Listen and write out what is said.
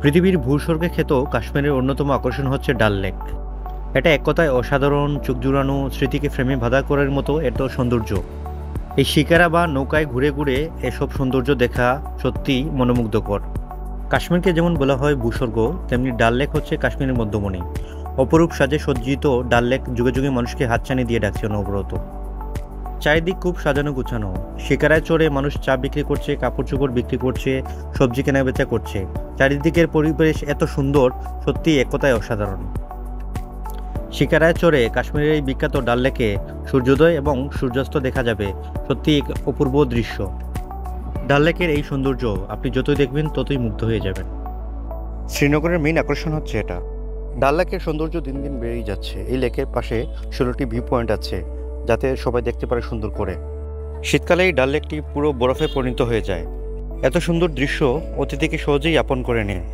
পৃথিবীর ভূস্বর্গে খ্যাত কাশ্মীরের অন্যতম আকর্ষণ হচ্ছে ডাল লেক। এটা এক কথায় অসাধারণ, চোখ জুড়ানো, স্মৃতিকে ফ্রেমে বাঁধা করার মতো এত সৌন্দর্য। এই শিকারা বা নৌকায় ঘুরে ঘুরে এসব সৌন্দর্য দেখা সত্যিই মনোমুগ্ধকর। কাশ্মীরকে যেমন বলা হয় ভূস্বর্গ, তেমনি ডাল লেক হচ্ছে কাশ্মীরের মধ্যমণি। অপরূপ সাজে সজ্জিত ডাল লেক যুগে যুগে মানুষকে হাতছানি দিয়ে ডাকছে অনবরত। চারিদিক খুব সাজানো গুছানো। শিকারায় চড়ে মানুষ চা বিক্রি করছে, কাপড় চোপড় বিক্রি করছে, সবজি কেনাবেচা করছে। চারিদিকের পরিবেশ এত সুন্দর, সত্যিই এক কথায় অসাধারণ। শিকারায় চড়ে কাশ্মীরের এই বিখ্যাত ডাল লেকে সূর্যোদয় এবং সূর্যাস্ত দেখা যাবে, সত্যি এক অপূর্ব দৃশ্য। ডাল লেকের এই সৌন্দর্য আপনি যতই দেখবেন ততই মুগ্ধ হয়ে যাবেন। শ্রীনগরের মেইন আকর্ষণ হচ্ছে এটা। ডাল লেকের সৌন্দর্য দিন দিন বেড়েই যাচ্ছে। এই লেকের পাশে 16টি ভিউ পয়েন্ট আছে, যাতে সবাই দেখতে পারে সুন্দর করে। শীতকালে এই ডাল লেকটি পুরো বরফে পরিণত হয়ে যায়। এত সুন্দর দৃশ্য অতিথিকে সহজেই আপন করে নেয়।